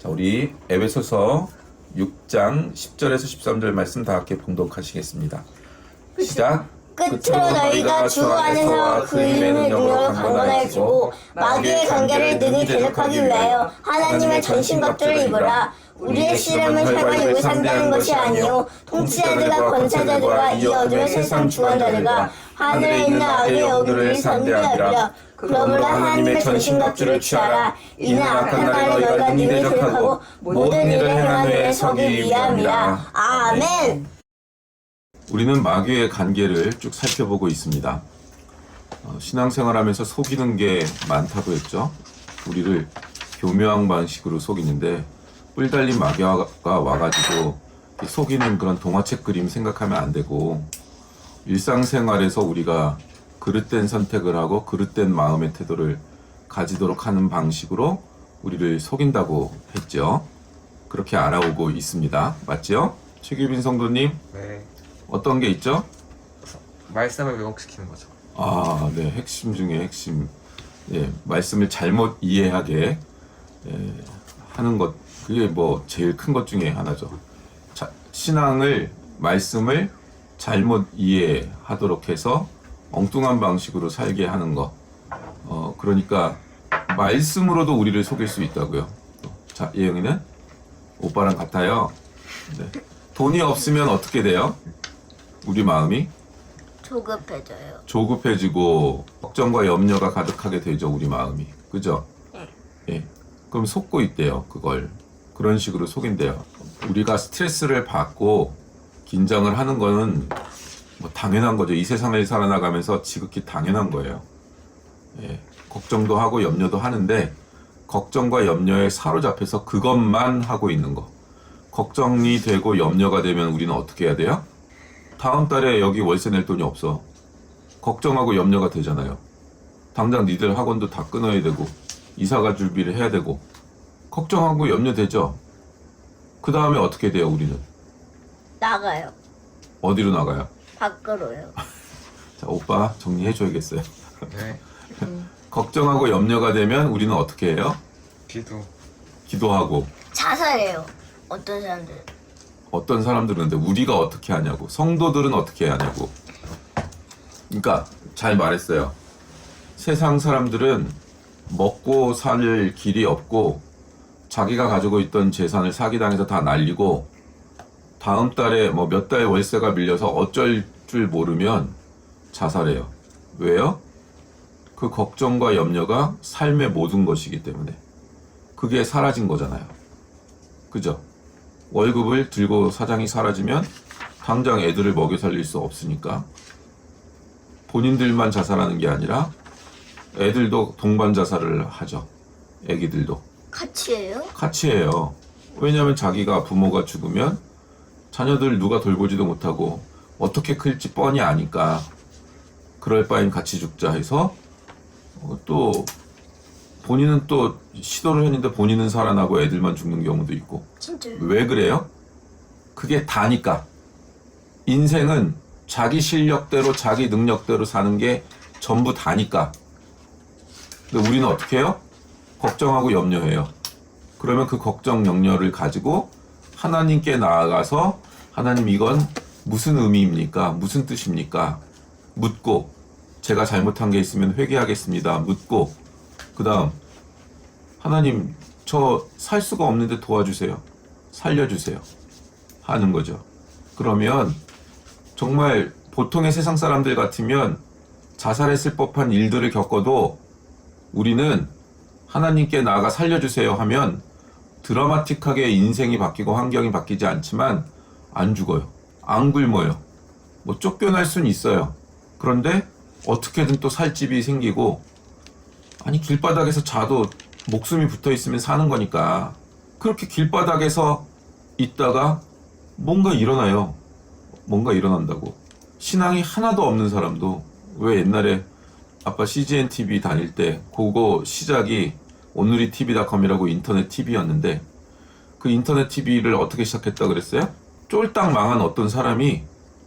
자, 우리 에베소서 6장 10절에서 13절 말씀 다 함께 봉독하시겠습니다. 시작. 끝으로 너희가 주 안에서 그 힘의 능력으로 강건해지고 마귀의 관계를 능히 대적하기 위하여 하나님의 전신갑주를 입으라. 우리의 씨름은 혈과 육을 상대하는 것이 아니요 통치자들과 권세자들과 이 어둠의 세상 주관자들과 하늘에 있는 악의 영들을 상대하리라. 그러므로 하나님의 전신갑주를 취하라. 이는 악한 날에 너희가 능히 대적하고 모든 일을 행한 후에 서기 위함이라. 아멘. 우리는 마귀의 관계를 쭉 살펴보고 있습니다. 신앙생활하면서 속이는 게 많다고 했죠. 우리를 교묘한 방식으로 속이는데 뿔 달린 마귀가 와가지고 속이는 그런 동화책 그림 생각하면 안 되고, 일상생활에서 우리가 그릇된 선택을 하고 그릇된 마음의 태도를 가지도록 하는 방식으로 우리를 속인다고 했죠. 그렇게 알아오고 있습니다. 맞죠? 최규빈 성도님? 네, 어떤 게 있죠? 말씀을 왜곡시키는 거죠. 아, 네. 핵심 중에 핵심. 예, 말씀을 잘못 이해하게 하는 것, 그게 뭐 제일 큰 것 중에 하나죠. 신앙을, 말씀을 잘못 이해하도록 해서 엉뚱한 방식으로 살게 하는 것. 그러니까 말씀으로도 우리를 속일 수 있다고요. 자, 예영이는 오빠랑 같아요. 네. 돈이 없으면 어떻게 돼요? 우리 마음이 조급해져요. 조급해지고 걱정과 염려가 가득하게 되죠, 우리 마음이. 그죠? 예. 그럼 속고 있대요, 그걸. 그런 식으로 속인대요. 우리가 스트레스를 받고 긴장을 하는 거는 뭐 당연한 거죠. 이 세상을 살아나가면서 지극히 당연한 거예요. 예. 걱정도 하고 염려도 하는데, 걱정과 염려에 사로잡혀서 그것만 하고 있는 거. 걱정이 되고 염려가 되면 우리는 어떻게 해야 돼요? 다음 달에 여기 월세 낼 돈이 없어. 걱정하고 염려가 되잖아요. 당장 니들 학원도 다 끊어야 되고 이사가 준비를 해야 되고 걱정하고 염려되죠. 그 다음에 어떻게 돼요, 우리는? 나가요. 어디로 나가요? 밖으로요. 자, 오빠 정리해줘야겠어요. 네, 걱정하고 염려가 되면 우리는 어떻게 해요? 기도하고. 자살해요. 어떤 사람들. 어떤 사람들은 근데 우리가 어떻게 하냐고, 성도들은 어떻게 하냐고. 그러니까 잘 말했어요. 세상 사람들은 먹고 살 길이 없고 자기가 가지고 있던 재산을 사기당해서 다 날리고 다음 달에 뭐 몇 달 월세가 밀려서 어쩔 줄 모르면 자살해요. 왜요? 그 걱정과 염려가 삶의 모든 것이기 때문에. 그게 사라진 거잖아요. 그죠? 월급을 들고 사장이 사라지면 당장 애들을 먹여 살릴 수 없으니까 본인들만 자살하는 게 아니라 애들도 동반 자살을 하죠. 애기들도 같이 해요? 같이 해요. 왜냐하면 자기가 부모가 죽으면 자녀들 누가 돌보지도 못하고 어떻게 클지 뻔히 아니까 그럴 바엔 같이 죽자 해서 또 본인은 또 시도를 했는데 본인은 살아나고 애들만 죽는 경우도 있고. 진짜요? 왜 그래요? 그게 다니까. 인생은 자기 실력대로 자기 능력대로 사는 게 전부 다니까. 근데 우리는 어떻게 해요? 걱정하고 염려해요. 그러면 그 걱정 염려를 가지고 하나님께 나아가서 하나님, 이건 무슨 의미입니까? 무슨 뜻입니까? 묻고, 제가 잘못한 게 있으면 회개하겠습니다. 묻고, 그 다음, 하나님, 저 살 수가 없는데 도와주세요. 살려주세요. 하는 거죠. 그러면 정말 보통의 세상 사람들 같으면 자살했을 법한 일들을 겪어도 우리는 하나님께 나아가 살려주세요 하면 드라마틱하게 인생이 바뀌고 환경이 바뀌지 않지만 안 죽어요. 안 굶어요. 뭐 쫓겨날 순 있어요. 그런데 어떻게든 또 살 집이 생기고, 아니 길바닥에서 자도 목숨이 붙어 있으면 사는 거니까 그렇게 길바닥에서 있다가 뭔가 일어나요. 뭔가 일어난다고. 신앙이 하나도 없는 사람도, 왜 옛날에 아빠 CGN TV 다닐 때 그거 시작이 오늘이 tv닷컴이라고 인터넷 TV였는데 그 인터넷 TV를 어떻게 시작했다 그랬어요? 쫄딱 망한 어떤 사람이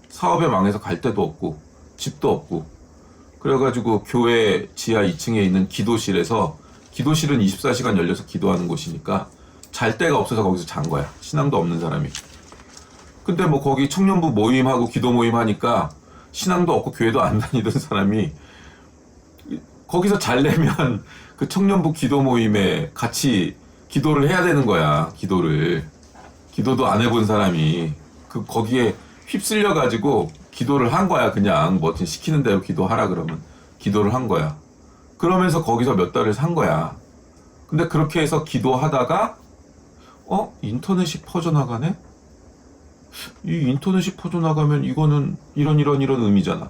사업에 망해서 갈 데도 없고 집도 없고 그래가지고 교회 지하 2층에 있는 기도실에서, 기도실은 24시간 열려서 기도하는 곳이니까 잘 데가 없어서 거기서 잔 거야. 신앙도 없는 사람이. 근데 뭐 거기 청년부 모임하고 기도 모임 하니까 신앙도 없고 교회도 안 다니던 사람이 거기서 잘려면 그 청년부 기도 모임에 같이 기도를 해야 되는 거야. 기도도 안 해본 사람이 그 거기에 휩쓸려 가지고 기도를 한 거야. 그냥 뭐 시키는 대로 기도하라 그러면 기도를 한 거야. 그러면서 거기서 몇 달을 산 거야. 근데 그렇게 해서 기도하다가 인터넷이 퍼져나가네? 이 인터넷이 퍼져나가면 이거는 이런 의미잖아.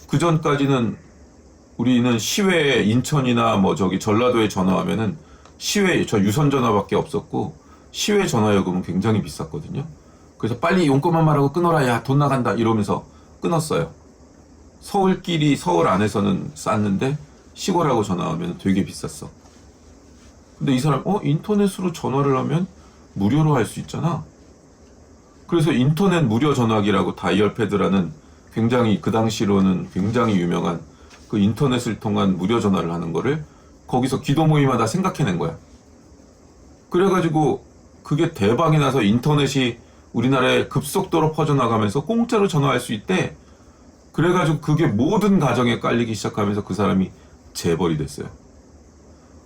그 전까지는 우리는 시외에 인천이나 뭐 저기 전라도에 전화하면은 시외 저 유선 전화밖에 없었고 시외 전화요금은 굉장히 비쌌거든요. 그래서 빨리 용건만 말하고 끊어라. 야, 돈 나간다. 이러면서 끊었어요. 서울 안에서는 쌌는데 시골하고 전화하면 되게 비쌌어. 근데 이 사람 인터넷으로 전화를 하면 무료로 할 수 있잖아. 그래서 인터넷 무료 전화기라고 다이얼패드라는 굉장히 그 당시로는 굉장히 유명한 그 인터넷을 통한 무료 전화를 하는 거를 거기서 기도 모임마다 생각해낸 거야. 그래가지고 그게 대박이 나서 인터넷이 우리나라에 급속도로 퍼져나가면서 공짜로 전화할 수 있대. 그래가지고 그게 모든 가정에 깔리기 시작하면서 그 사람이 재벌이 됐어요.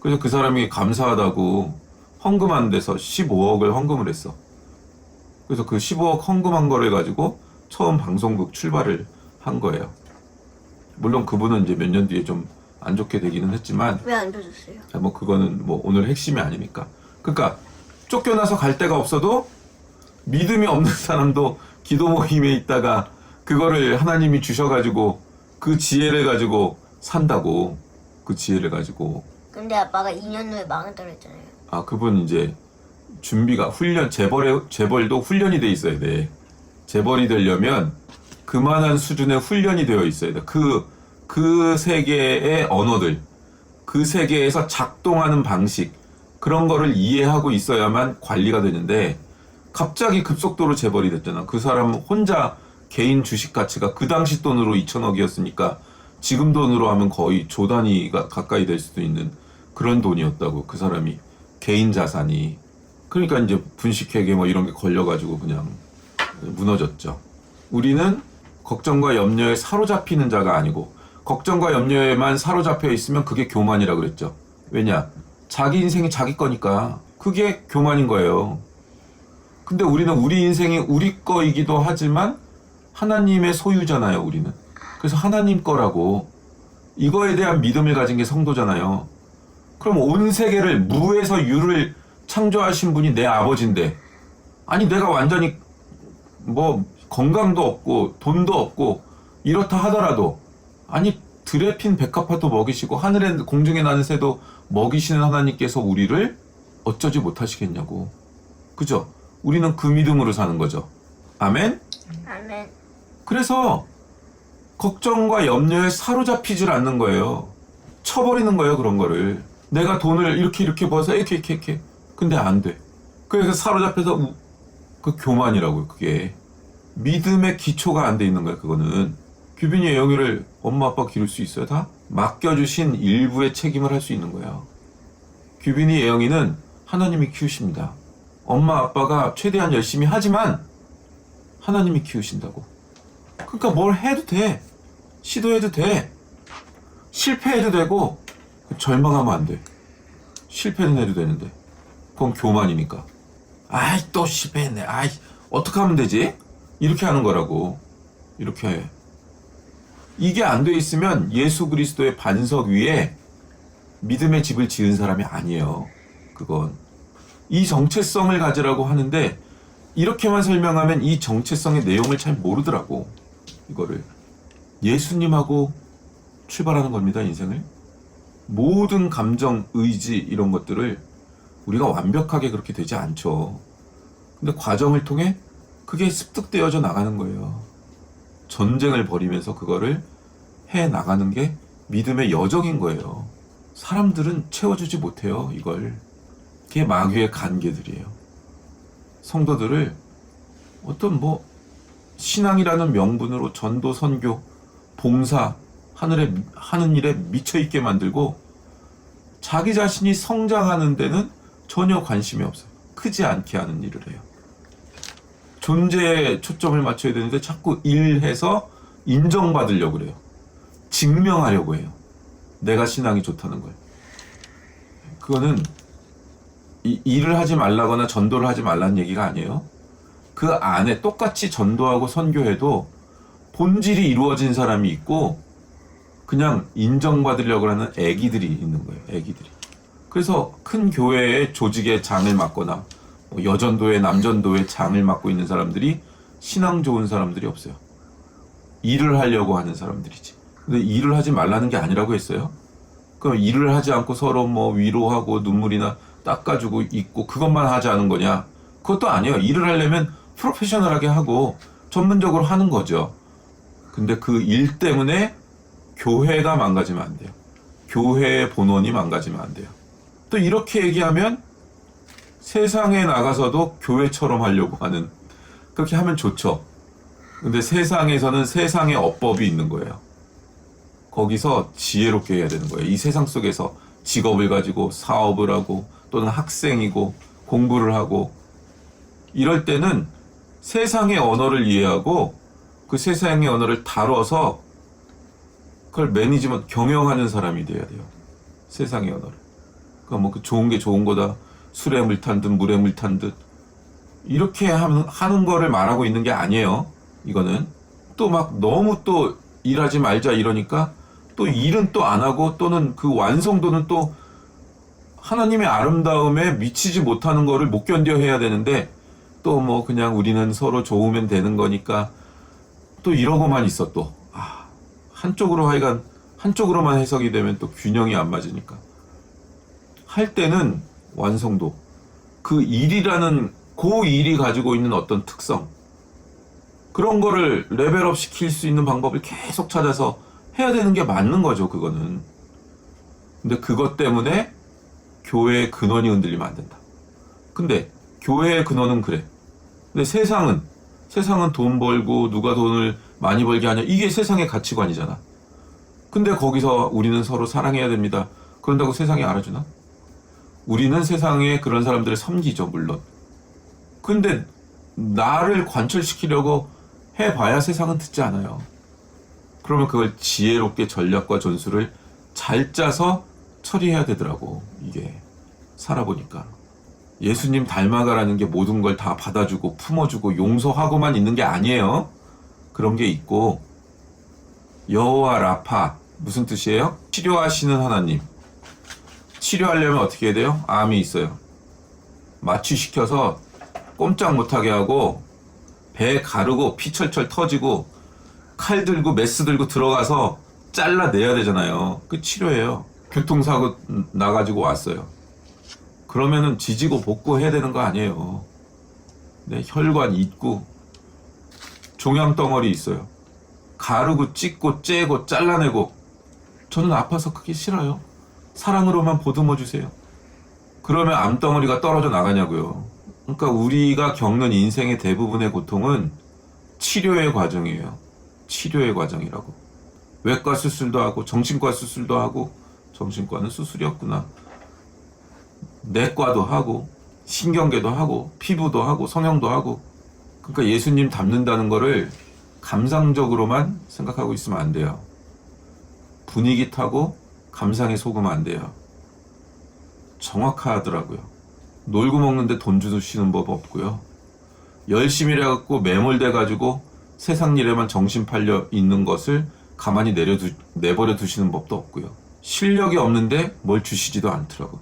그래서 그 사람이 감사하다고 헌금한 데서 15억을 헌금을 했어. 그래서 그 15억 헌금한 거를 가지고 처음 방송국 출발을 한 거예요. 물론 그분은 이제 몇 년 뒤에 좀 안 좋게 되기는 했지만 왜 안 줘줬어요? 뭐 그거는 뭐 오늘 핵심이 아니니까. 그러니까 쫓겨나서 갈 데가 없어도 믿음이 없는 사람도 기도 모임에 있다가 그거를 하나님이 주셔가지고 그 지혜를 가지고 산다고. 그 지혜를 가지고. 근데 아빠가 2년 후에 망한다고 했잖아요. 아, 그분 이제 준비가 재벌도 훈련이 돼 있어야 돼. 재벌이 되려면 그만한 수준의 훈련이 되어 있어야 돼. 그 세계의 언어들, 그 세계에서 작동하는 방식, 그런 거를 이해하고 있어야만 관리가 되는데 갑자기 급속도로 재벌이 됐잖아. 그 사람 혼자 개인 주식 가치가 그 당시 돈으로 2천억이었으니까 지금 돈으로 하면 거의 조 단위가 가까이 될 수도 있는 그런 돈이었다고. 그 사람이 개인 자산이. 그러니까 이제 분식회계 뭐 이런 게 걸려가지고 그냥 무너졌죠. 우리는 걱정과 염려에 사로잡히는 자가 아니고 걱정과 염려에만 사로잡혀 있으면 그게 교만이라고 그랬죠. 왜냐? 자기 인생이 자기 거니까 그게 교만인 거예요. 근데 우리는 우리 인생이 우리 거이기도 하지만 하나님의 소유잖아요, 우리는. 그래서 하나님 거라고. 이거에 대한 믿음을 가진 게 성도잖아요. 그럼 온 세계를 무에서 유를 창조하신 분이 내 아버지인데, 아니 내가 완전히 뭐 건강도 없고 돈도 없고 이렇다 하더라도, 아니 들에 핀 백합화도 먹이시고 하늘에 공중에 나는 새도 먹이시는 하나님께서 우리를 어쩌지 못하시겠냐고. 그죠? 우리는 그 믿음으로 사는 거죠. 아멘? 아멘. 그래서 걱정과 염려에 사로잡히질 않는 거예요. 쳐버리는 거예요, 그런 거를. 내가 돈을 이렇게 벌어서 이렇게. 근데 안 돼. 그래서 사로잡혀서 그 교만이라고요, 그게. 믿음의 기초가 안 돼 있는 거야, 그거는. 규빈이의 영유를 엄마 아빠 기를 수 있어요, 다? 맡겨주신 일부의 책임을 할 수 있는 거예요. 규빈이 예영이는 하나님이 키우십니다. 엄마 아빠가 최대한 열심히 하지만 하나님이 키우신다고. 그러니까 뭘 해도 돼. 시도해도 돼. 실패해도 되고 절망하면 안 돼. 실패는 해도 되는데 그건 교만이니까. 아이 또 실패했네. 아이 어떻게 하면 되지? 이렇게 하는 거라고. 이렇게 해. 이게 안 돼 있으면 예수 그리스도의 반석 위에 믿음의 집을 지은 사람이 아니에요. 그건. 이 정체성을 가지라고 하는데 이렇게만 설명하면 이 정체성의 내용을 잘 모르더라고. 이거를. 예수님하고 출발하는 겁니다, 인생을. 모든 감정, 의지 이런 것들을 우리가 완벽하게 그렇게 되지 않죠. 근데 과정을 통해 그게 습득되어져 나가는 거예요. 전쟁을 벌이면서 그거를 해 나가는 게 믿음의 여정인 거예요. 사람들은 채워주지 못해요, 이걸. 그게 마귀의 간계들이에요. 성도들을 어떤 뭐 신앙이라는 명분으로 전도, 선교, 봉사, 하는 일에 미쳐있게 만들고 자기 자신이 성장하는 데는 전혀 관심이 없어요. 크지 않게 하는 일을 해요. 존재에 초점을 맞춰야 되는데 자꾸 일해서 인정받으려고 그래요. 증명하려고 해요. 내가 신앙이 좋다는 걸. 그거는 일을 하지 말라거나 전도를 하지 말라는 얘기가 아니에요. 그 안에 똑같이 전도하고 선교해도 본질이 이루어진 사람이 있고 그냥 인정받으려고 하는 애기들이 있는 거예요. 애기들이. 그래서 큰 교회의 조직의 장을 맡거나 여전도회, 남전도회 장을 맡고 있는 사람들이 신앙 좋은 사람들이 없어요. 일을 하려고 하는 사람들이지. 근데 일을 하지 말라는 게 아니라고 했어요. 그럼 일을 하지 않고 서로 뭐 위로하고 눈물이나 닦아주고 있고 그것만 하지 않은 거냐? 그것도 아니에요. 일을 하려면 프로페셔널하게 하고 전문적으로 하는 거죠. 근데 그 일 때문에 교회가 망가지면 안 돼요. 교회의 본원이 망가지면 안 돼요. 또 이렇게 얘기하면 세상에 나가서도 교회처럼 하려고 하는, 그렇게 하면 좋죠. 근데 세상에서는 세상의 어법이 있는 거예요. 거기서 지혜롭게 해야 되는 거예요. 이 세상 속에서 직업을 가지고 사업을 하고 또는 학생이고 공부를 하고 이럴 때는 세상의 언어를 이해하고 그 세상의 언어를 다뤄서 그걸 매니지먼트, 경영하는 사람이 돼야 돼요. 세상의 언어를. 그러니까 뭐 그 좋은 게 좋은 거다. 술에 물 탄 듯 물에 물 탄 듯 이렇게 하는 거를 말하고 있는 게 아니에요. 이거는 또 막 너무 또 일하지 말자 이러니까 또 일은 또 안 하고 또는 그 완성도는 또 하나님의 아름다움에 미치지 못하는 거를 못 견뎌 해야 되는데 또 뭐 그냥 우리는 서로 좋으면 되는 거니까 또 이러고만 있어 또. 한쪽으로 하여간 한쪽으로만 해석이 되면 또 균형이 안 맞으니까. 할 때는 완성도. 그 일이라는 그 일이 가지고 있는 어떤 특성. 그런 거를 레벨업 시킬 수 있는 방법을 계속 찾아서 해야 되는 게 맞는 거죠, 그거는. 근데 그것 때문에 교회의 근원이 흔들리면 안 된다. 근데 교회의 근원은 그래. 근데 세상은 돈 벌고 누가 돈을 많이 벌게 하냐. 이게 세상의 가치관이잖아. 근데 거기서 우리는 서로 사랑해야 됩니다. 그런다고 세상이 알아주나? 우리는 세상에 그런 사람들을 섬기죠, 물론. 근데 나를 관철시키려고 해봐야 세상은 듣지 않아요. 그러면 그걸 지혜롭게 전략과 전술을 잘 짜서 처리해야 되더라고, 이게. 살아보니까. 예수님 닮아가라는 게 모든 걸 다 받아주고 품어주고 용서하고만 있는 게 아니에요. 그런 게 있고, 여호와 라파, 무슨 뜻이에요? 치료하시는 하나님. 치료하려면 어떻게 해야 돼요? 암이 있어요. 마취시켜서 꼼짝 못하게 하고 배 가르고 피 철철 터지고 칼 들고 메스 들고 들어가서 잘라내야 되잖아요. 그 치료예요. 교통사고 나가지고 왔어요. 그러면은 지지고 볶고 해야 되는 거 아니에요. 네, 혈관 있고 종양덩어리 있어요. 가르고 찢고 째고 잘라내고. 저는 아파서 그게 싫어요. 사랑으로만 보듬어 주세요. 그러면 암덩어리가 떨어져 나가냐고요. 그러니까 우리가 겪는 인생의 대부분의 고통은 치료의 과정이에요. 치료의 과정이라고. 외과 수술도 하고 정신과 수술도 하고, 정신과는 수술이 없구나. 내과도 하고 신경계도 하고 피부도 하고 성형도 하고. 그러니까 예수님 닮는다는 거를 감상적으로만 생각하고 있으면 안 돼요. 분위기 타고 감상에 속으면 안 돼요. 정확하더라고요. 놀고 먹는데 돈 주시는 법 없고요. 열심히 해갖고 매몰돼가지고 세상 일에만 정신 팔려 있는 것을 가만히 내버려 두시는 법도 없고요. 실력이 없는데 뭘 주시지도 않더라고.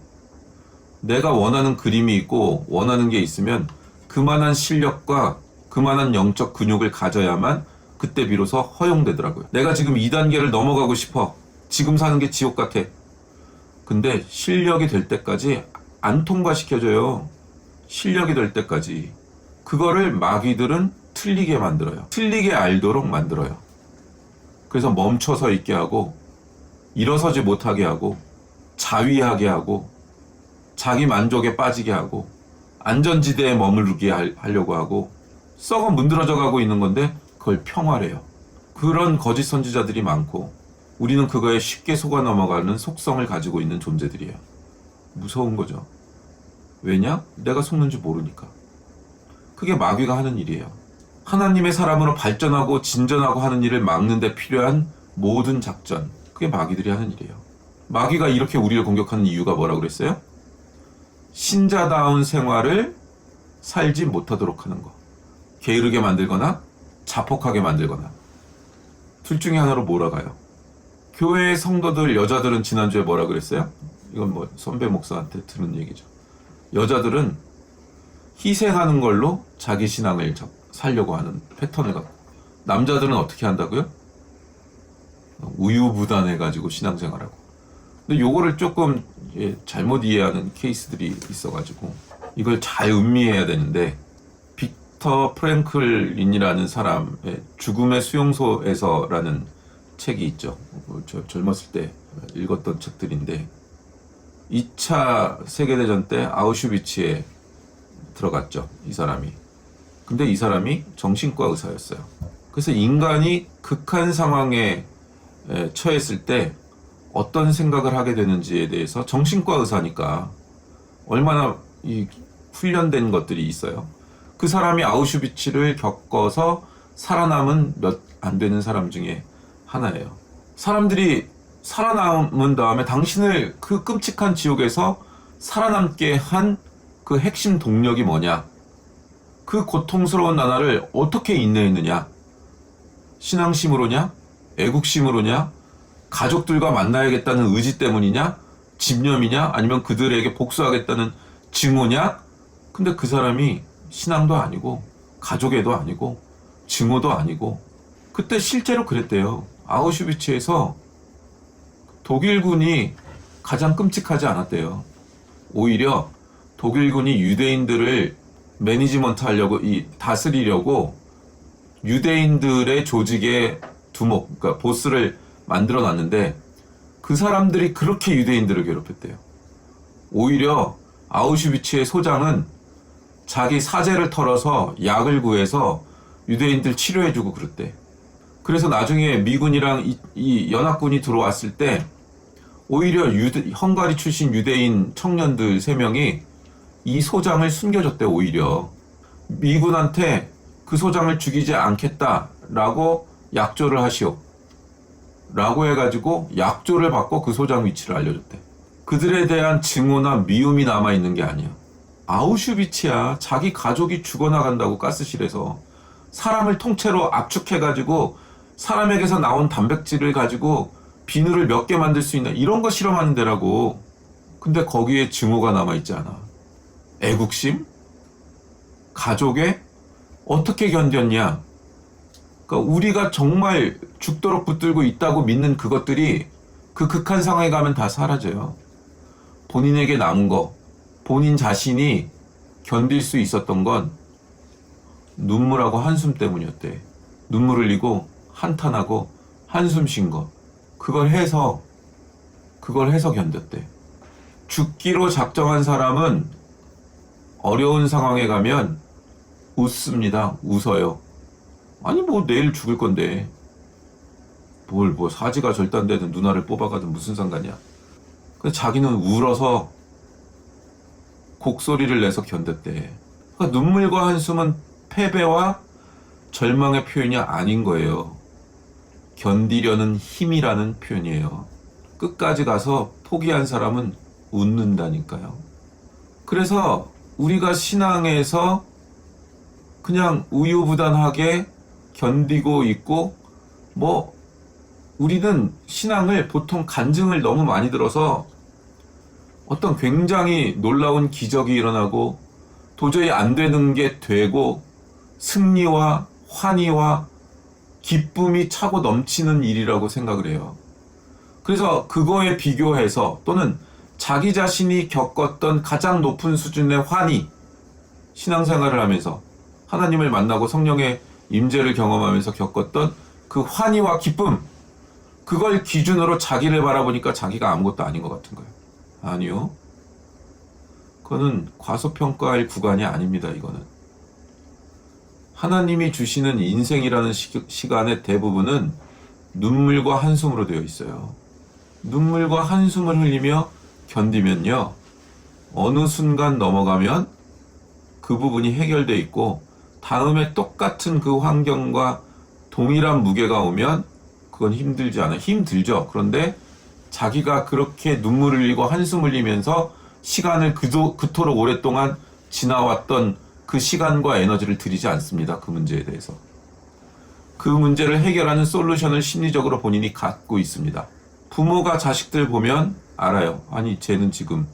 내가 원하는 그림이 있고 원하는 게 있으면 그만한 실력과 그만한 영적 근육을 가져야만 그때 비로소 허용되더라고요. 내가 지금 2단계를 넘어가고 싶어. 지금 사는 게 지옥 같아. 근데 실력이 될 때까지 안 통과시켜줘요. 실력이 될 때까지. 그거를 마귀들은 틀리게 만들어요. 틀리게 알도록 만들어요. 그래서 멈춰서 있게 하고, 일어서지 못하게 하고, 자위하게 하고, 자기 만족에 빠지게 하고, 안전지대에 머무르게 하려고 하고, 썩어 문드러져 가고 있는 건데 그걸 평화래요. 그런 거짓 선지자들이 많고 우리는 그거에 쉽게 속아 넘어가는 속성을 가지고 있는 존재들이에요. 무서운 거죠. 왜냐? 내가 속는 줄 모르니까. 그게 마귀가 하는 일이에요. 하나님의 사람으로 발전하고 진전하고 하는 일을 막는 데 필요한 모든 작전, 그게 마귀들이 하는 일이에요. 마귀가 이렇게 우리를 공격하는 이유가 뭐라고 그랬어요? 신자다운 생활을 살지 못하도록 하는 거. 게으르게 만들거나 자폭하게 만들거나. 둘 중에 하나로 몰아가요. 교회의 성도들, 여자들은 지난주에 뭐라 그랬어요? 이건 뭐 선배 목사한테 들은 얘기죠. 여자들은 희생하는 걸로 자기 신앙을 살려고 하는 패턴을 갖고, 남자들은 어떻게 한다고요? 우유부단해가지고 신앙생활하고. 근데 요거를 조금 잘못 이해하는 케이스들이 있어가지고 이걸 잘 음미해야 되는데, 빅터 프랭클린이라는 사람의 죽음의 수용소에서라는 책이 있죠. 저 젊었을 때 읽었던 책들인데, 2차 세계대전 때 아우슈비츠에 들어갔죠, 이 사람이. 근데 이 사람이 정신과 의사였어요. 그래서 인간이 극한 상황에 처했을 때 어떤 생각을 하게 되는지에 대해서, 정신과 의사니까 얼마나 이 훈련된 것들이 있어요. 그 사람이 아우슈비츠를 겪어서 살아남은 몇 안 되는 사람 중에 하나예요. 사람들이 살아남은 다음에 당신을 그 끔찍한 지옥에서 살아남게 한 그 핵심 동력이 뭐냐? 그 고통스러운 나날을 어떻게 인내했느냐? 신앙심으로냐? 애국심으로냐? 가족들과 만나야겠다는 의지 때문이냐? 집념이냐? 아니면 그들에게 복수하겠다는 증오냐? 근데 그 사람이 신앙도 아니고 가족애도 아니고 증오도 아니고, 그때 실제로 그랬대요. 아우슈비츠에서 독일군이 가장 끔찍하지 않았대요. 오히려 독일군이 유대인들을 매니지먼트 하려고, 다스리려고 유대인들의 조직의 두목, 그러니까 보스를 만들어 놨는데, 그 사람들이 그렇게 유대인들을 괴롭혔대요. 오히려 아우슈비츠의 소장은 자기 사제를 털어서 약을 구해서 유대인들 치료해주고 그랬대. 그래서 나중에 미군이랑 이 연합군이 들어왔을 때 오히려 헝가리 출신 유대인 청년들 3명이 이 소장을 숨겨줬대. 오히려 미군한테 그 소장을 죽이지 않겠다라고 약조를 하시오 라고 해가지고 약조를 받고 그 소장 위치를 알려줬대. 그들에 대한 증오나 미움이 남아있는 게 아니야. 아우슈비츠야. 자기 가족이 죽어나간다고 가스실에서 사람을 통째로 압축해가지고 사람에게서 나온 단백질을 가지고 비누를 몇 개 만들 수 있나, 이런 거 실험하는 데라고. 근데 거기에 증오가 남아있지 않아. 애국심? 가족에 어떻게 견뎠냐? 그러니까 우리가 정말 죽도록 붙들고 있다고 믿는 그것들이 그 극한 상황에 가면 다 사라져요. 본인에게 남은 거, 본인 자신이 견딜 수 있었던 건 눈물하고 한숨 때문이었대. 눈물 흘리고 한탄하고 한숨 쉰 거. 그걸 해서 견뎠대. 죽기로 작정한 사람은 어려운 상황에 가면 웃습니다. 웃어요. 아니 뭐 내일 죽을 건데 뭘 뭐 사지가 절단되든 누나를 뽑아가든 무슨 상관이야. 근데 자기는 울어서 곡소리를 내서 견뎠대. 그러니까 눈물과 한숨은 패배와 절망의 표현이 아닌 거예요. 견디려는 힘이라는 표현이에요. 끝까지 가서 포기한 사람은 웃는다니까요. 그래서 우리가 신앙에서 그냥 우유부단하게 견디고 있고, 뭐 우리는 신앙을 보통 간증을 너무 많이 들어서 어떤 굉장히 놀라운 기적이 일어나고 도저히 안 되는 게 되고 승리와 환희와 기쁨이 차고 넘치는 일이라고 생각을 해요. 그래서 그거에 비교해서, 또는 자기 자신이 겪었던 가장 높은 수준의 환희, 신앙생활을 하면서 하나님을 만나고 성령의 임재를 경험하면서 겪었던 그 환희와 기쁨, 그걸 기준으로 자기를 바라보니까 자기가 아무것도 아닌 것 같은 거예요. 아니요. 그거는 과소평가할 구간이 아닙니다. 이거는 하나님이 주시는 인생이라는 시간의 대부분은 눈물과 한숨으로 되어 있어요. 눈물과 한숨을 흘리며 견디면요, 어느 순간 넘어가면 그 부분이 해결돼 있고 다음에 똑같은 그 환경과 동일한 무게가 오면 그건 힘들지 않아요. 힘들죠. 그런데 자기가 그렇게 눈물을 흘리고 한숨 흘리면서 시간을 그토록 오랫동안 지나왔던 그 시간과 에너지를 들이지 않습니다. 그 문제에 대해서. 그 문제를 해결하는 솔루션을 심리적으로 본인이 갖고 있습니다. 부모가 자식들 보면 알아요. 아니, 쟤는 지금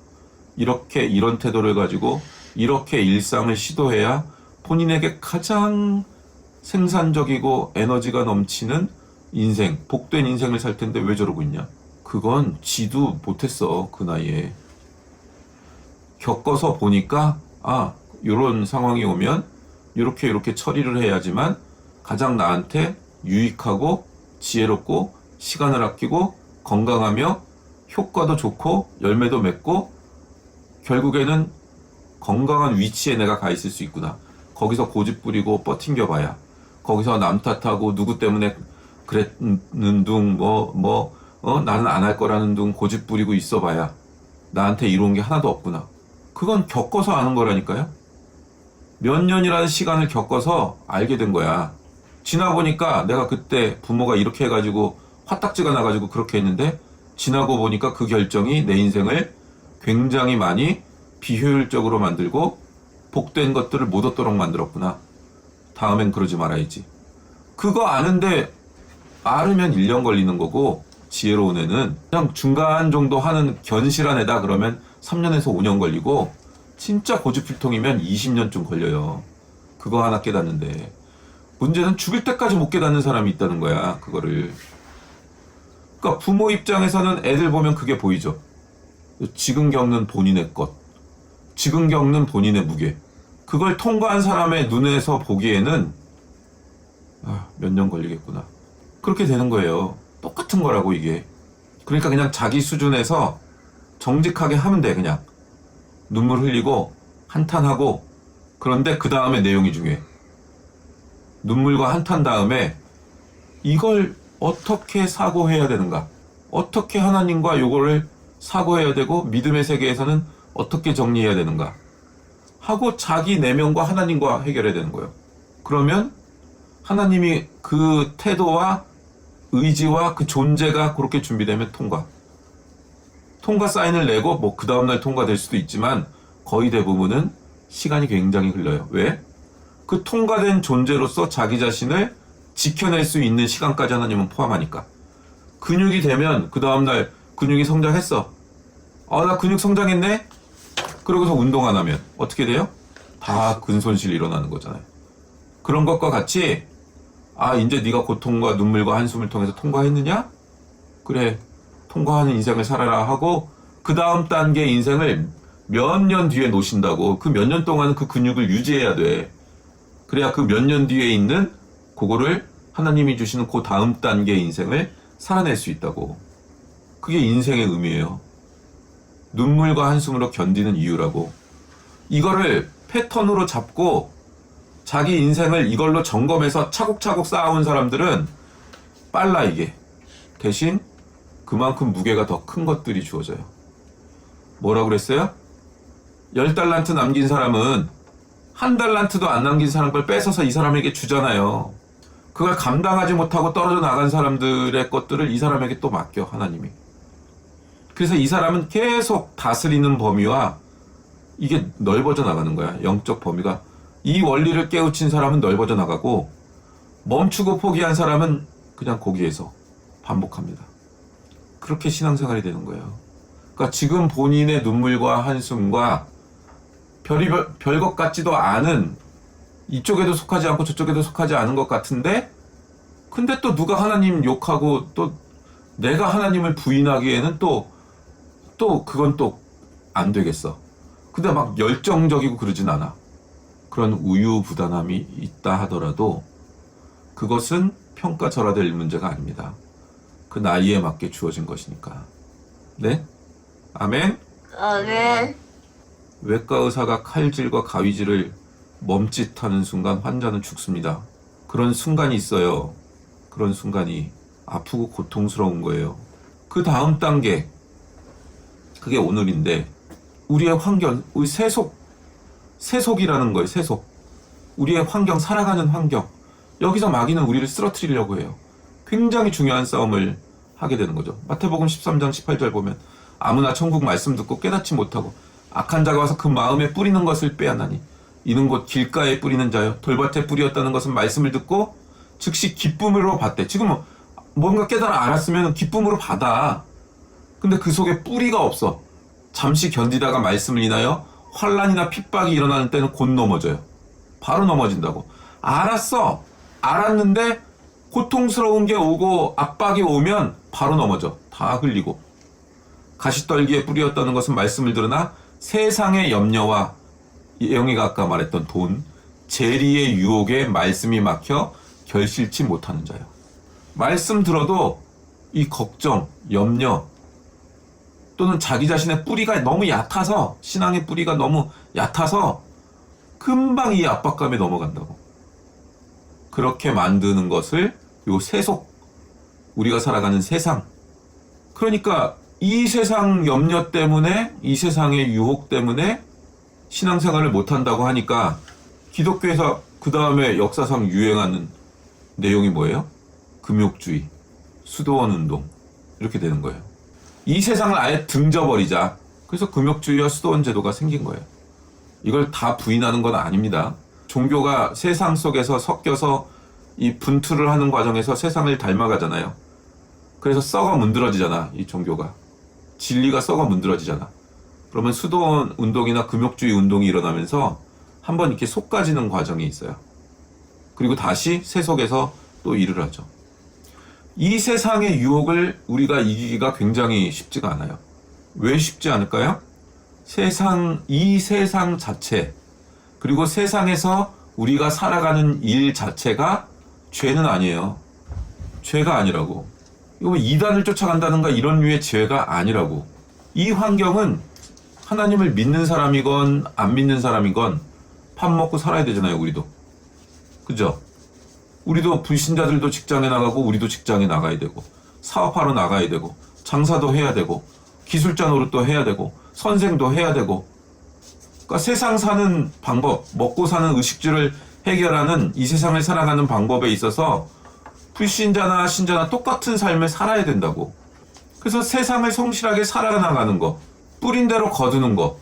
이렇게 이런 태도를 가지고 이렇게 일상을 시도해야 본인에게 가장 생산적이고 에너지가 넘치는 인생, 복된 인생을 살 텐데 왜 저러고 있냐? 그건 지도 못했어, 그 나이에. 겪어서 보니까 요런 상황이 오면 이렇게 처리를 해야지만 가장 나한테 유익하고 지혜롭고 시간을 아끼고 건강하며 효과도 좋고 열매도 맺고 결국에는 건강한 위치에 내가 가 있을 수 있구나. 거기서 고집 부리고 뻗팅겨 봐야, 거기서 남 탓하고 누구 때문에 그랬는 둥 나는 안 할 거라는 둥 고집 부리고 있어 봐야 나한테 이로운 게 하나도 없구나. 그건 겪어서 아는 거라니까요. 몇 년이라는 시간을 겪어서 알게 된 거야. 지나보니까 내가 그때 부모가 이렇게 해가지고 화딱지가 나가지고 그렇게 했는데 지나고 보니까 그 결정이 내 인생을 굉장히 많이 비효율적으로 만들고 복된 것들을 못 얻도록 만들었구나. 다음엔 그러지 말아야지. 그거 아는데 알으면 1년 걸리는 거고 지혜로운 애는 그냥 중간 정도 하는 견실한 애다 그러면 3년에서 5년 걸리고 진짜 고집불통이면 20년쯤 걸려요. 그거 하나 깨닫는데 문제는 죽을 때까지 못 깨닫는 사람이 있다는 거야. 그거를. 그러니까 부모 입장에서는 애들 보면 그게 보이죠. 지금 겪는 본인의 것, 지금 겪는 본인의 무게, 그걸 통과한 사람의 눈에서 보기에는 몇 년 걸리겠구나. 그렇게 되는 거예요. 똑같은 거라고 이게. 그러니까 그냥 자기 수준에서 정직하게 하면 돼. 그냥 눈물 흘리고 한탄하고. 그런데 그 다음에 내용이 중요해. 눈물과 한탄 다음에 이걸 어떻게 사고해야 되는가, 어떻게 하나님과 요거를 사고해야 되고 믿음의 세계에서는 어떻게 정리해야 되는가 하고 자기 내면과 하나님과 해결해야 되는 거예요. 그러면 하나님이 그 태도와 의지와 그 존재가 그렇게 준비되면 통과 사인을 내고 뭐 그 다음날 통과될 수도 있지만 거의 대부분은 시간이 굉장히 흘러요. 왜? 그 통과된 존재로서 자기 자신을 지켜낼 수 있는 시간까지 하나님은 포함하니까. 근육이 되면 그 다음날 근육이 성장했어. 나 근육 성장했네? 그러고서 운동 안 하면 어떻게 돼요? 다 근손실이 일어나는 거잖아요. 그런 것과 같이 이제 네가 고통과 눈물과 한숨을 통해서 통과했느냐? 그래, 통과하는 인생을 살아라 하고 그 다음 단계 인생을 몇 년 뒤에 놓으신다고. 그 몇 년 동안은 그 근육을 유지해야 돼. 그래야 그 몇 년 뒤에 있는 그거를 하나님이 주시는 그 다음 단계의 인생을 살아낼 수 있다고. 그게 인생의 의미예요. 눈물과 한숨으로 견디는 이유라고. 이거를 패턴으로 잡고 자기 인생을 이걸로 점검해서 차곡차곡 쌓아온 사람들은 빨라 이게. 대신 그만큼 무게가 더 큰 것들이 주어져요. 뭐라고 그랬어요? 10달란트 남긴 사람은 1달란트도 안 남긴 사람 걸 뺏어서 이 사람에게 주잖아요. 그걸 감당하지 못하고 떨어져 나간 사람들의 것들을 이 사람에게 또 맡겨, 하나님이. 그래서 이 사람은 계속 다스리는 범위와 이게 넓어져 나가는 거야. 영적 범위가. 이 원리를 깨우친 사람은 넓어져 나가고 멈추고 포기한 사람은 그냥 거기에서 반복합니다. 그렇게 신앙생활이 되는 거예요. 그러니까 지금 본인의 눈물과 한숨과 별것 같지도 않은, 이쪽에도 속하지 않고 저쪽에도 속하지 않은 것 같은데, 근데 또 누가 하나님 욕하고 또 내가 하나님을 부인하기에는 또 그건 또 안 되겠어. 근데 막 열정적이고 그러진 않아. 그런 우유부단함이 있다 하더라도 그것은 평가절하될 문제가 아닙니다. 그 나이에 맞게 주어진 것이니까. 네? 아멘? 아멘. 외과 의사가 칼질과 가위질을 멈칫하는 순간 환자는 죽습니다. 그런 순간이 있어요. 그런 순간이 아프고 고통스러운 거예요. 그 다음 단계, 그게 오늘인데, 우리의 환경, 우리 세속이라는 거예요. 세속. 우리의 환경, 살아가는 환경. 여기서 마귀는 우리를 쓰러뜨리려고 해요. 굉장히 중요한 싸움을 하게 되는 거죠. 마태복음 13장 18절 보면 아무나 천국 말씀 듣고 깨닫지 못하고 악한 자가 와서 그 마음에 뿌리는 것을 빼앗나니 이는 곧 길가에 뿌리는 자요 돌밭에 뿌리었다는 것은 말씀을 듣고 즉시 기쁨으로 받대. 지금 뭔가 깨달아 알았으면 기쁨으로 받아. 근데 그 속에 뿌리가 없어. 잠시 견디다가 말씀을 인하여 환난이나 핍박이 일어나는 때는 곧 넘어져요. 바로 넘어진다고. 알았어. 알았는데 고통스러운 게 오고 압박이 오면 바로 넘어져. 다 흘리고. 가시떨기에 뿌리였다는 것은 말씀을 들으나 세상의 염려와 영희가 아까 말했던 돈, 재리의 유혹에 말씀이 막혀 결실치 못하는 자요. 말씀 들어도 이 걱정, 염려 또는 자기 자신의 뿌리가 너무 얕아서, 신앙의 뿌리가 너무 얕아서 금방 이 압박감에 넘어간다고. 그렇게 만드는 것을 요 세속, 우리가 살아가는 세상. 그러니까 이 세상 염려 때문에, 이 세상의 유혹 때문에 신앙생활을 못한다고 하니까 기독교에서 그 다음에 역사상 유행하는 내용이 뭐예요? 금욕주의, 수도원 운동, 이렇게 되는 거예요. 이 세상을 아예 등져버리자. 그래서 금욕주의와 수도원 제도가 생긴 거예요. 이걸 다 부인하는 건 아닙니다. 종교가 세상 속에서 섞여서 이 분투를 하는 과정에서 세상을 닮아가잖아요. 그래서 썩어 문드러지잖아, 이 종교가. 진리가 썩어 문드러지잖아. 그러면 수도원 운동이나 금욕주의 운동이 일어나면서 한번 이렇게 솎아지는 과정이 있어요. 그리고 다시 세속에서 또 일을 하죠. 이 세상의 유혹을 우리가 이기기가 굉장히 쉽지가 않아요. 왜 쉽지 않을까요? 이 세상 자체, 그리고 세상에서 우리가 살아가는 일 자체가 죄는 아니에요. 죄가 아니라고. 이거 뭐 이단을 쫓아간다든가 이런 류의 죄가 아니라고. 이 환경은 하나님을 믿는 사람이건 안 믿는 사람이건 밥 먹고 살아야 되잖아요, 우리도. 그죠? 우리도 불신자들도 직장에 나가고 우리도 직장에 나가야 되고 사업하러 나가야 되고 장사도 해야 되고 기술자 노릇도 해야 되고 선생도 해야 되고. 그러니까 세상 사는 방법, 먹고 사는 의식주를 해결하는 이 세상을 살아가는 방법에 있어서 불신자나 신자나 똑같은 삶을 살아야 된다고. 그래서 세상을 성실하게 살아나가는 거, 뿌린 대로 거두는 거,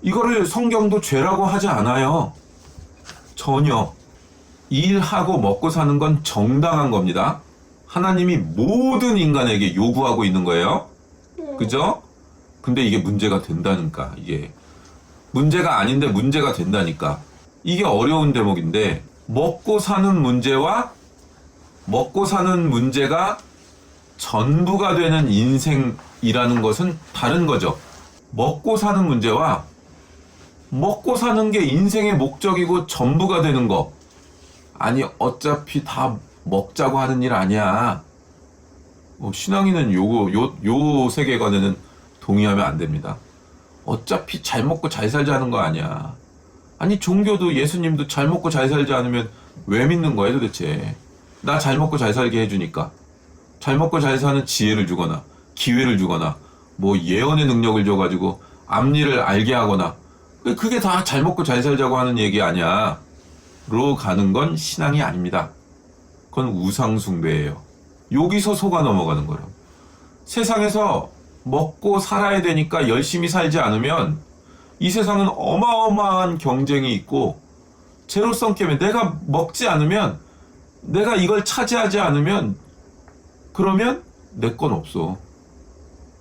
이거를 성경도 죄라고 하지 않아요. 전혀. 일하고 먹고 사는 건 정당한 겁니다. 하나님이 모든 인간에게 요구하고 있는 거예요. 그죠? 근데 이게 문제가 된다니까. 이게 문제가 아닌데 문제가 된다니까. 이게 어려운 대목인데, 먹고 사는 문제와 먹고 사는 문제가 전부가 되는 인생이라는 것은 다른 거죠. 먹고 사는 문제와 먹고 사는 게 인생의 목적이고 전부가 되는 거. 아니, 어차피 다 먹자고 하는 일 아니야. 신앙인은 요 세계관에는 동의하면 안 됩니다. 어차피 잘 먹고 잘 살자는 거 아니야. 아니, 종교도 예수님도 잘 먹고 잘 살지 않으면 왜 믿는 거야 도대체. 나 잘 먹고 잘 살게 해주니까. 잘 먹고 잘 사는 지혜를 주거나 기회를 주거나 뭐 예언의 능력을 줘가지고 앞일을 알게 하거나, 그게 다 잘 먹고 잘 살자고 하는 얘기 아니야. 로 가는 건 신앙이 아닙니다. 그건 우상숭배예요. 여기서 속아 넘어가는 거예요. 세상에서 먹고 살아야 되니까 열심히 살지 않으면 이 세상은 어마어마한 경쟁이 있고 제로섬 게임에 내가 먹지 않으면, 내가 이걸 차지하지 않으면 그러면 내 건 없어.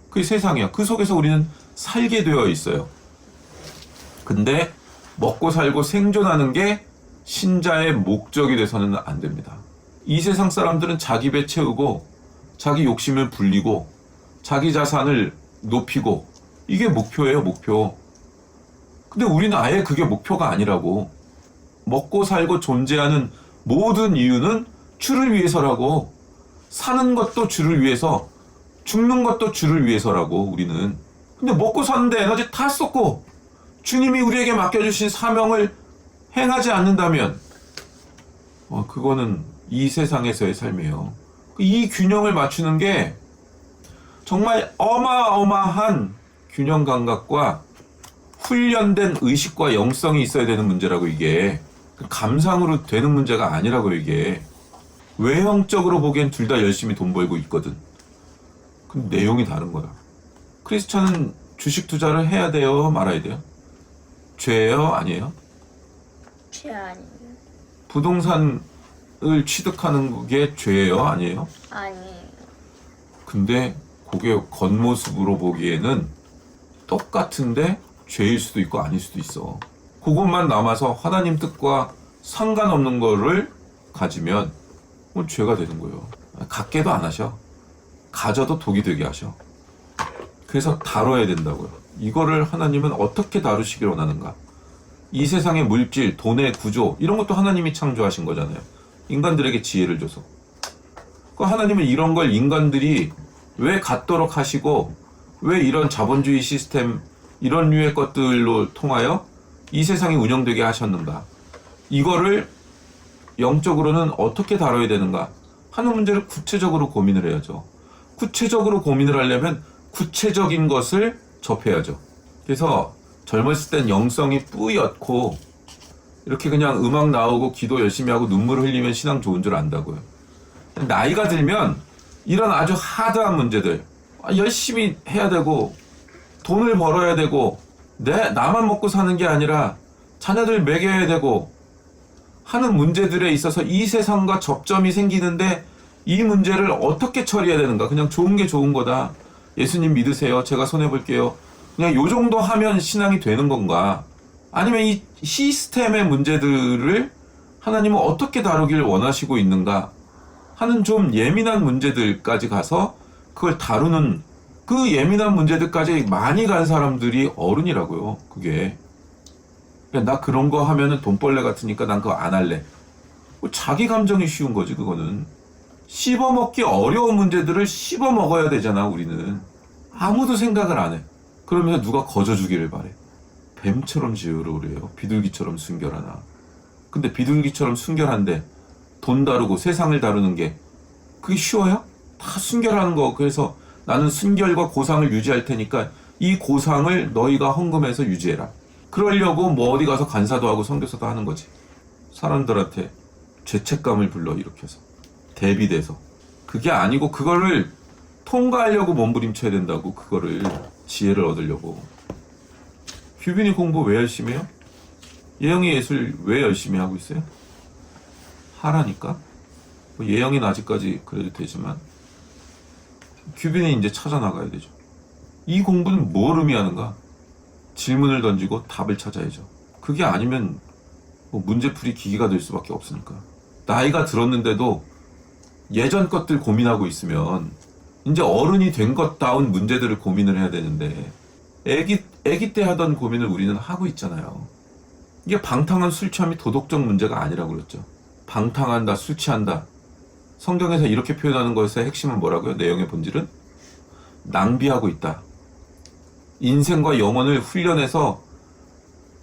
그게 세상이야. 그 속에서 우리는 살게 되어 있어요. 근데 먹고 살고 생존하는 게 신자의 목적이 돼서는 안 됩니다. 이 세상 사람들은 자기 배 채우고 자기 욕심을 불리고 자기 자산을 높이고, 이게 목표예요, 목표. 근데 우리는 아예 그게 목표가 아니라고. 먹고 살고 존재하는 모든 이유는 주를 위해서라고. 사는 것도 주를 위해서, 죽는 것도 주를 위해서라고, 우리는. 근데 먹고 사는데 에너지 다 쏟고 주님이 우리에게 맡겨주신 사명을 행하지 않는다면 그거는 이 세상에서의 삶이에요. 이 균형을 맞추는 게 정말 어마어마한 균형 감각과 훈련된 의식과 영성이 있어야 되는 문제라고 이게. 감상으로 되는 문제가 아니라고 이게. 외형적으로 보기엔 둘 다 열심히 돈 벌고 있거든. 근데 내용이 다른 거야. 크리스천은 주식 투자를 해야 돼요? 말아야 돼요? 죄예요? 아니에요? 죄 아니에요. 부동산을 취득하는 게 죄예요? 아니에요? 아니에요. 근데 그게 겉모습으로 보기에는 똑같은데 죄일 수도 있고 아닐 수도 있어. 그것만 남아서 하나님 뜻과 상관없는 거를 가지면 죄가 되는 거예요. 갖게도 안 하셔. 가져도 독이 되게 하셔. 그래서 다뤄야 된다고요. 이거를 하나님은 어떻게 다루시길 원하는가? 이 세상의 물질, 돈의 구조 이런 것도 하나님이 창조하신 거잖아요. 인간들에게 지혜를 줘서. 하나님은 이런 걸 인간들이 왜 갖도록 하시고 왜 이런 자본주의 시스템 이런 류의 것들로 통하여 이 세상이 운영되게 하셨는가? 이거를 영적으로는 어떻게 다뤄야 되는가 하는 문제를 구체적으로 고민을 해야죠. 구체적으로 고민을 하려면 구체적인 것을 접해야죠. 그래서 젊었을 땐 영성이 뿌옇고 이렇게 그냥 음악 나오고 기도 열심히 하고 눈물을 흘리면 신앙 좋은 줄 안다고요. 나이가 들면 이런 아주 하드한 문제들 열심히 해야 되고 돈을 벌어야 되고 나만 먹고 사는 게 아니라 자녀들 먹여야 되고 하는 문제들에 있어서 이 세상과 접점이 생기는데 이 문제를 어떻게 처리해야 되는가? 그냥 좋은 게 좋은 거다. 예수님 믿으세요. 제가 손해볼게요. 그냥 요 정도 하면 신앙이 되는 건가? 아니면 이 시스템의 문제들을 하나님은 어떻게 다루길 원하시고 있는가? 하는 좀 예민한 문제들까지 가서 그걸 다루는 그 예민한 문제들까지 많이 간 사람들이 어른이라고요. 그게. 나 그런 거 하면은 돈벌레 같으니까 난 그거 안 할래. 자기 감정이 쉬운 거지 그거는. 씹어먹기 어려운 문제들을 씹어먹어야 되잖아 우리는. 아무도 생각을 안 해. 그러면서 누가 거저주기를 바래. 뱀처럼 지으러 그래요. 비둘기처럼 순결하나. 근데 비둘기처럼 순결한데 돈 다루고 세상을 다루는 게 그게 쉬워요? 다 순결하는 거. 그래서 나는 순결과 고상을 유지할 테니까 이 고상을 너희가 헌금해서 유지해라. 그러려고 뭐 어디 가서 간사도 하고 선교사도 하는 거지. 사람들한테 죄책감을 불러일으켜서 대비돼서. 그게 아니고 그거를 통과하려고 몸부림쳐야 된다고. 그거를 지혜를 얻으려고. 규빈이 공부 왜 열심히 해요? 예영이 예술 왜 열심히 하고 있어요? 하라니까. 뭐 예영이는 아직까지 그래도 되지만 규빈이 이제 찾아나가야 되죠. 이 공부는 뭘 의미하는가? 질문을 던지고 답을 찾아야죠. 그게 아니면 뭐 문제풀이 기계가 될 수밖에 없으니까. 나이가 들었는데도 예전 것들 고민하고 있으면 이제 어른이 된 것다운 문제들을 고민을 해야 되는데 애기 때 하던 고민을 우리는 하고 있잖아요. 이게 방탕한 술 취함이 도덕적 문제가 아니라고 그랬죠. 방탕한다, 술 취한다. 성경에서 이렇게 표현하는 것의 핵심은 뭐라고요? 내용의 본질은? 낭비하고 있다. 인생과 영혼을 훈련해서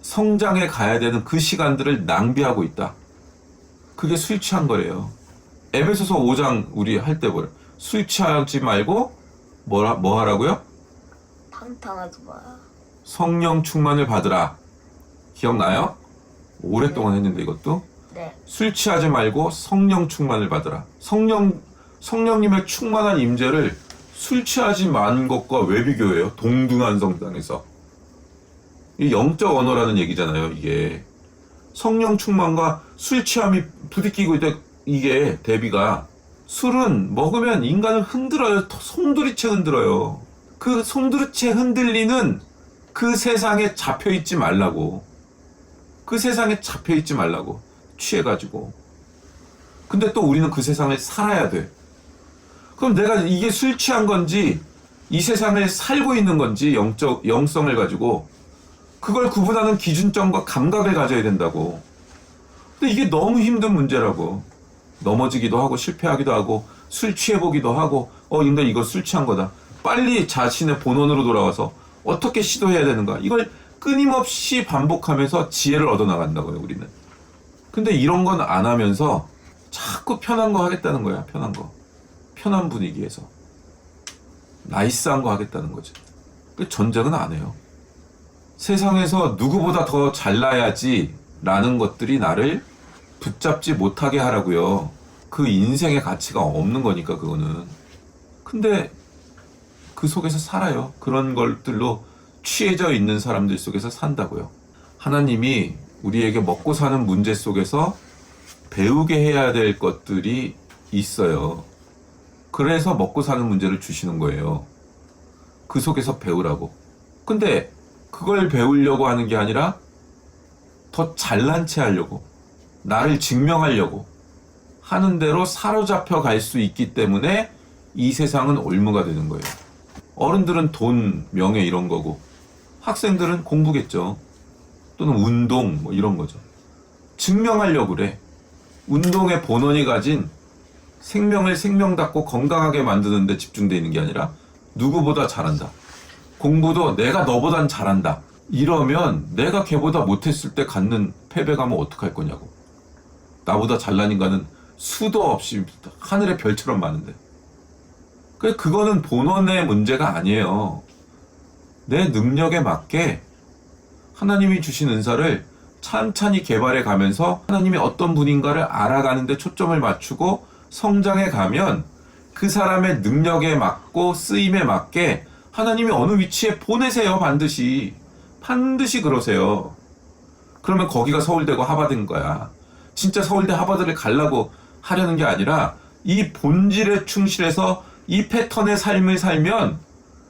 성장해 가야 되는 그 시간들을 낭비하고 있다. 그게 술 취한 거래요. 에베소서 5장 우리 할 때 뭐래? 술 취하지 말고 뭐 하라고요? 방탕하지 마. 성령 충만을 받으라. 기억나요? 오랫동안 했는데 이것도. 네. 술 취하지 말고 성령 충만을 받으라. 성령님의 충만한 임재를 술 취하지 만 것과 왜 비교해요? 동등한 성당에서. 이 영적 언어라는 얘기잖아요, 이게. 성령 충만과 술 취함이 부딪히고 있다, 이게 대비가. 술은 먹으면 인간을 흔들어요. 송두리째 흔들어요. 그 송두리째 흔들리는 그 세상에 잡혀있지 말라고. 그 세상에 잡혀있지 말라고. 취해가지고. 근데 또 우리는 그 세상을 살아야 돼. 그럼 내가 이게 술 취한 건지 이 세상을 살고 있는 건지 영성을 가지고 그걸 구분하는 기준점과 감각을 가져야 된다고. 근데 이게 너무 힘든 문제라고. 넘어지기도 하고 실패하기도 하고 술 취해보기도 하고 인간 이거 술 취한 거다. 빨리 자신의 본원으로 돌아와서 어떻게 시도해야 되는가. 이걸 끊임없이 반복하면서 지혜를 얻어나간다고요, 우리는. 근데 이런 건 안 하면서 자꾸 편한 거 하겠다는 거야, 편한 거. 편한 분위기에서. 나이스한 거 하겠다는 거지. 그 전쟁은 안 해요. 세상에서 누구보다 더 잘나야지 라는 것들이 나를 붙잡지 못하게 하라고요. 그 인생의 가치가 없는 거니까 그거는. 근데 그 속에서 살아요. 그런 것들로 취해져 있는 사람들 속에서 산다고요. 하나님이 우리에게 먹고 사는 문제 속에서 배우게 해야 될 것들이 있어요. 그래서 먹고 사는 문제를 주시는 거예요. 그 속에서 배우라고. 근데 그걸 배우려고 하는 게 아니라 더 잘난 체 하려고, 나를 증명하려고 하는 대로 사로잡혀 갈 수 있기 때문에 이 세상은 올무가 되는 거예요. 어른들은 돈, 명예 이런 거고 학생들은 공부겠죠. 또는 운동 뭐 이런 거죠. 증명하려고 그래. 운동의 본원이 가진 생명을 생명답고 건강하게 만드는 데 집중되어 있는 게 아니라 누구보다 잘한다. 공부도 내가 너보단 잘한다. 이러면 내가 걔보다 못했을 때 갖는 패배감은 어떡할 거냐고. 나보다 잘난 인간은 수도 없이 하늘의 별처럼 많은데. 그거는 본원의 문제가 아니에요. 내 능력에 맞게 하나님이 주신 은사를 찬찬히 개발해 가면서 하나님이 어떤 분인가를 알아가는 데 초점을 맞추고 성장해 가면 그 사람의 능력에 맞고 쓰임에 맞게 하나님이 어느 위치에 보내세요. 반드시 그러세요. 그러면 거기가 서울대고 하버드인 거야. 진짜 서울대 하버드를 가려고 하려는 게 아니라 이 본질에 충실해서 이 패턴의 삶을 살면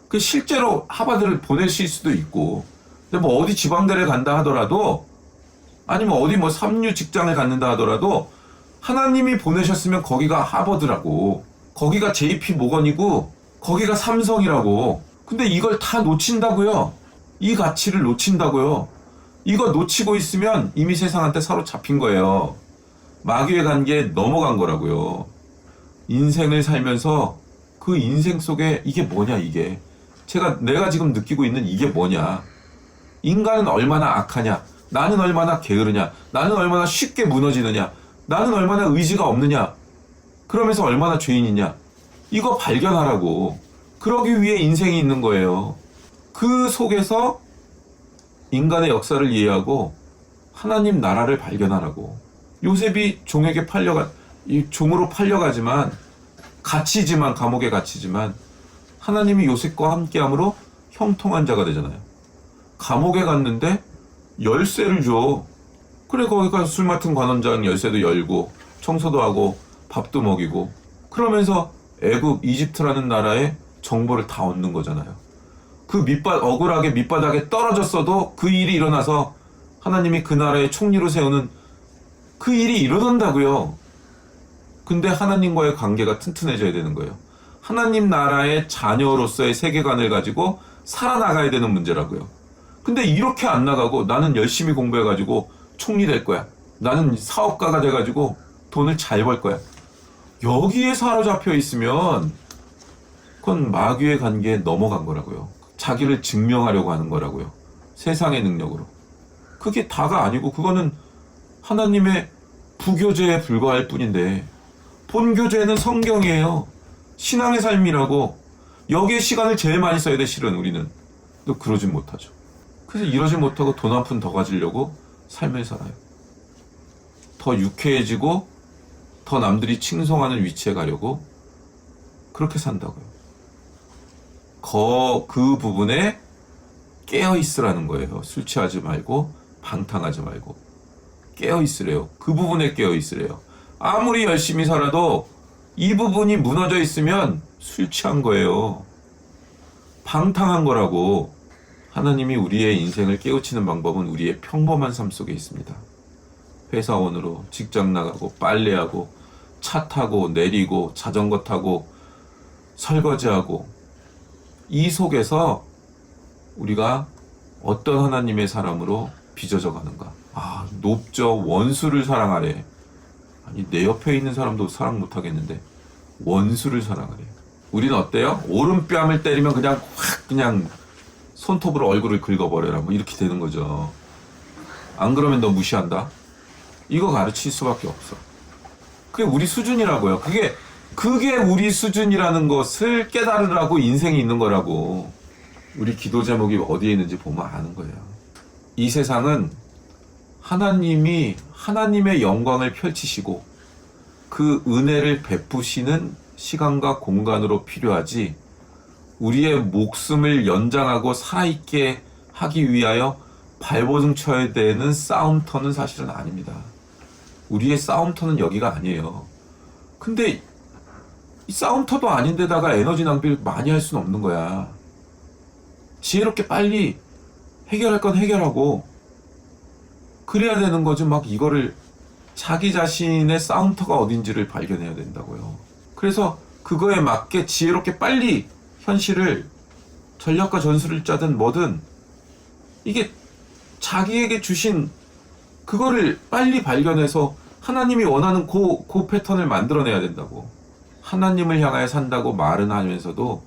그 실제로 하버드를 보내실 수도 있고, 근데 뭐 어디 지방대를 간다 하더라도, 아니면 어디 뭐 삼류 직장을 갖는다 하더라도 하나님이 보내셨으면 거기가 하버드라고, 거기가 JP 모건이고 거기가 삼성이라고. 근데 이걸 다 놓친다고요. 이 가치를 놓친다고요. 이거 놓치고 있으면 이미 세상한테 사로잡힌 거예요. 마귀의 관계에 넘어간 거라고요. 인생을 살면서 그 인생 속에 이게 뭐냐, 이게. 내가 지금 느끼고 있는 이게 뭐냐. 인간은 얼마나 악하냐. 나는 얼마나 게으르냐. 나는 얼마나 쉽게 무너지느냐. 나는 얼마나 의지가 없느냐. 그러면서 얼마나 죄인이냐. 이거 발견하라고. 그러기 위해 인생이 있는 거예요. 그 속에서 인간의 역사를 이해하고 하나님 나라를 발견하라고. 요셉이 종으로 팔려가지만, 갇히지만, 감옥에 갇히지만 하나님이 요셉과 함께함으로 형통한 자가 되잖아요. 감옥에 갔는데 열쇠를 줘. 그래, 거기 가서 술 맡은 관원장 열쇠도 열고 청소도 하고 밥도 먹이고, 그러면서 애굽, 이집트라는 나라의 정보를 다 얻는 거잖아요. 그 억울하게 밑바닥에 떨어졌어도 그 일이 일어나서 하나님이 그 나라의 총리로 세우는 그 일이 일어난다고요. 근데 하나님과의 관계가 튼튼해져야 되는 거예요. 하나님 나라의 자녀로서의 세계관을 가지고 살아나가야 되는 문제라고요. 근데 이렇게 안 나가고 나는 열심히 공부해가지고 총리 될 거야. 나는 사업가가 돼가지고 돈을 잘 벌 거야. 여기에 사로잡혀 있으면 그건 마귀의 관계에 넘어간 거라고요. 자기를 증명하려고 하는 거라고요. 세상의 능력으로. 그게 다가 아니고 그거는 하나님의 부교제에 불과할 뿐인데, 본교제는 성경이에요. 신앙의 삶이라고. 여기에 시간을 제일 많이 써야 돼, 실은 우리는. 또 그러진 못하죠. 그래서 이러지 못하고 돈 한 푼 더 가지려고 삶을 살아요. 더 유쾌해지고 더 남들이 칭송하는 위치에 가려고 그렇게 산다고요. 그 부분에 깨어있으라는 거예요. 술 취하지 말고 방탕하지 말고 깨어있으래요. 그 부분에 깨어있으래요. 아무리 열심히 살아도 이 부분이 무너져 있으면 술 취한 거예요. 방탕한 거라고. 하나님이 우리의 인생을 깨우치는 방법은 우리의 평범한 삶 속에 있습니다. 회사원으로 직장 나가고 빨래하고 차 타고 내리고 자전거 타고 설거지하고, 이 속에서 우리가 어떤 하나님의 사람으로 빚어져 가는가. 높죠. 원수를 사랑하래. 아니, 내 옆에 있는 사람도 사랑 못하겠는데 원수를 사랑하래. 우리는 어때요? 오른뺨을 때리면 그냥 손톱으로 얼굴을 긁어버려라. 뭐 이렇게 되는 거죠. 안 그러면 너 무시한다. 이거 가르칠 수밖에 없어. 그게 우리 수준이라고요. 그게 우리 수준이라는 것을 깨달으라고 인생이 있는 거라고. 우리 기도 제목이 어디에 있는지 보면 아는 거예요. 이 세상은 하나님이 하나님의 영광을 펼치시고 그 은혜를 베푸시는 시간과 공간으로 필요하지, 우리의 목숨을 연장하고 살아있게 하기 위하여 발버둥 쳐야 되는 싸움터는 사실은 아닙니다. 우리의 싸움터는 여기가 아니에요. 근데 이 싸움터도 아닌데다가 에너지 낭비를 많이 할 수는 없는 거야. 지혜롭게 빨리 해결할 건 해결하고 그래야 되는 거지. 막 이거를 자기 자신의 싸움터가 어딘지를 발견해야 된다고요. 그래서 그거에 맞게 지혜롭게 빨리 현실을, 전략과 전술을 짜든 뭐든, 이게 자기에게 주신 그거를 빨리 발견해서 하나님이 원하는 그 패턴을 만들어내야 된다고. 하나님을 향하여 산다고 말은 하면서도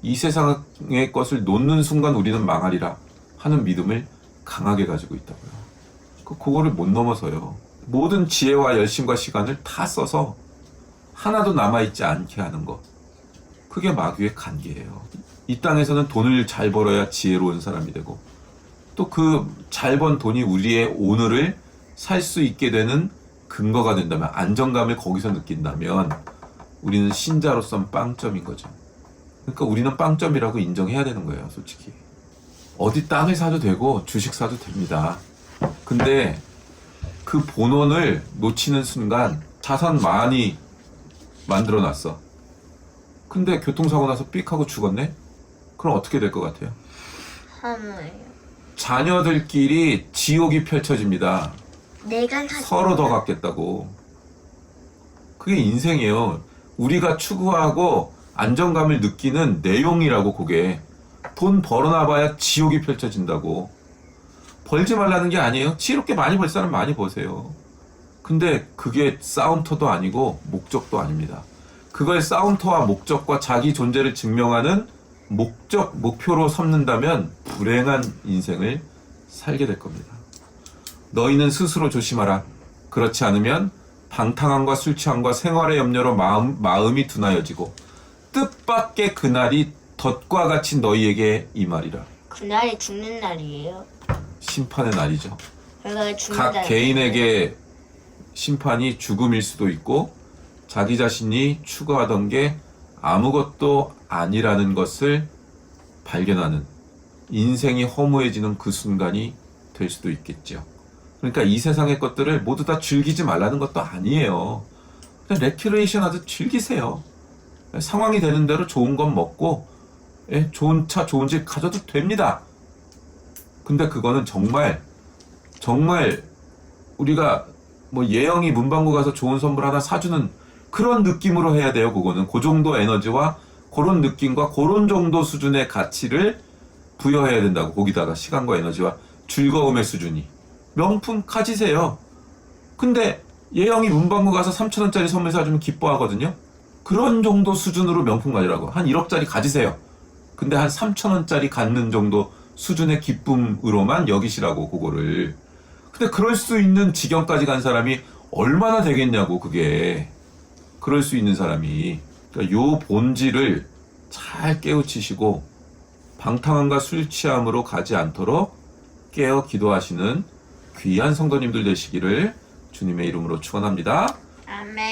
이 세상의 것을 놓는 순간 우리는 망하리라 하는 믿음을 강하게 가지고 있다고요. 그거를 못 넘어서요. 모든 지혜와 열심과 시간을 다 써서 하나도 남아있지 않게 하는 것, 그게 마귀의 간계예요. 이 땅에서는 돈을 잘 벌어야 지혜로운 사람이 되고, 또 그 잘 번 돈이 우리의 오늘을 살 수 있게 되는 근거가 된다면, 안정감을 거기서 느낀다면 우리는 신자로선 빵점인 거죠. 그러니까 우리는 빵점이라고 인정해야 되는 거예요, 솔직히. 어디 땅을 사도 되고 주식 사도 됩니다. 근데 그 본원을 놓치는 순간 자산 많이 만들어 놨어. 근데 교통사고 나서 삑 하고 죽었네? 그럼 어떻게 될 것 같아요? 하나예요. 자녀들끼리 지옥이 펼쳐집니다. 내가 서로 더 갖겠다고. 그게 인생이에요. 우리가 추구하고 안정감을 느끼는 내용이라고. 그게 돈 벌어놔봐야 지옥이 펼쳐진다고. 벌지 말라는 게 아니에요. 지혜롭게 많이 벌 사람 많이 버세요. 근데 그게 싸움터도 아니고 목적도 아닙니다. 그걸 싸움터와 목적과 자기 존재를 증명하는 목적, 목표로 삼는다면 불행한 인생을 살게 될 겁니다. 너희는 스스로 조심하라. 그렇지 않으면 방탕함과 술 취함과 생활의 염려로 마음이 둔하여지고 뜻밖의 그날이 덫과 같이 너희에게 임하리라. 그날이 죽는 날이에요. 심판의 날이죠. 그날 죽는 각 날. 개인에게 심판이 죽음일 수도 있고, 자기 자신이 추구하던 게 아무것도 아니라는 것을 발견하는, 인생이 허무해지는 그 순간이 될 수도 있겠죠. 그러니까 이 세상의 것들을 모두 다 즐기지 말라는 것도 아니에요. 그냥 레크레이션 하듯 즐기세요. 상황이 되는 대로 좋은 건 먹고, 좋은 차, 좋은 집 가져도 됩니다. 근데 그거는 정말 우리가 뭐 예영이 문방구 가서 좋은 선물 하나 사주는 그런 느낌으로 해야 돼요. 그거는 그 정도 에너지와 그런 느낌과 그런 정도 수준의 가치를 부여해야 된다고. 거기다가 시간과 에너지와 즐거움의 수준이. 명품 가지세요. 근데 예영이 문방구 가서 3,000원짜리 선물 사주면 기뻐하거든요. 그런 정도 수준으로 명품 가지라고. 한 1억짜리 가지세요. 근데 한 3,000원짜리 갖는 정도 수준의 기쁨으로만 여기시라고, 그거를. 근데 그럴 수 있는 지경까지 간 사람이 얼마나 되겠냐고, 그게. 그럴 수 있는 사람이. 그러니까 요 본질을 잘 깨우치시고 방탕함과 술 취함으로 가지 않도록 깨어 기도하시는 귀한 성도님들 되시기를 주님의 이름으로 축원합니다. 아멘.